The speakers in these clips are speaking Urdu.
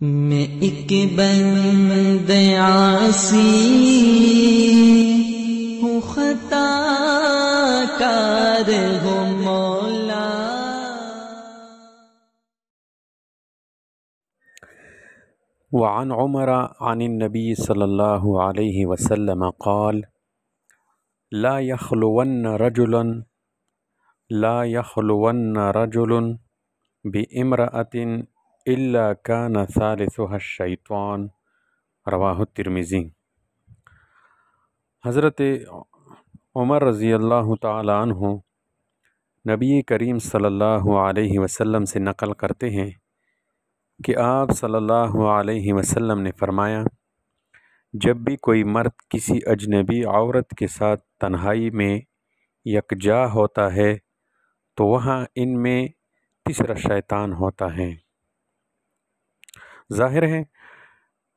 میں ایک بند عاصی ہوں، خطا کار ہوں مولا۔ وعن عمر عن النبي صلى الله عليه وسلم قال لا يخلون رجل بامرأة إلا كان ثالثها الشیطان، رواہ الترمذی۔ حضرت عمر رضی اللہ تعالی عنہ نبی کریم صلی اللہ علیہ وسلم سے نقل کرتے ہیں کہ آپ صلی اللہ علیہ وسلم نے فرمایا، جب بھی کوئی مرد کسی اجنبی عورت کے ساتھ تنہائی میں یکجا ہوتا ہے تو وہاں ان میں تیسرا شیطان ہوتا ہے۔ ظاہر ہے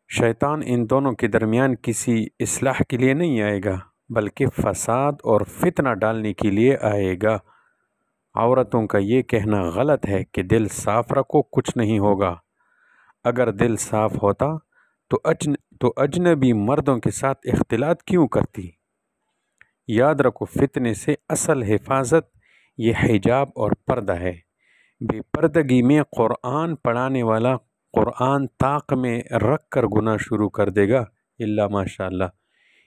شیطان ان دونوں کے درمیان کسی اصلاح کے لیے نہیں آئے گا، بلکہ فساد اور فتنہ ڈالنے کے لیے آئے گا۔ عورتوں کا یہ کہنا غلط ہے کہ دل صاف رکھو کچھ نہیں ہوگا۔ اگر دل صاف ہوتا تو اجنبی مردوں کے ساتھ اختلاط کیوں کرتی؟ یاد رکھو، فتنے سے اصل حفاظت یہ حجاب اور پردہ ہے۔ بے پردگی میں قرآن پڑھانے والا قرآن طاق میں رکھ کر گناہ شروع کر دے گا، الا ماشاء اللہ۔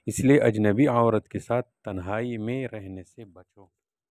اس لیے اجنبی عورت کے ساتھ تنہائی میں رہنے سے بچو۔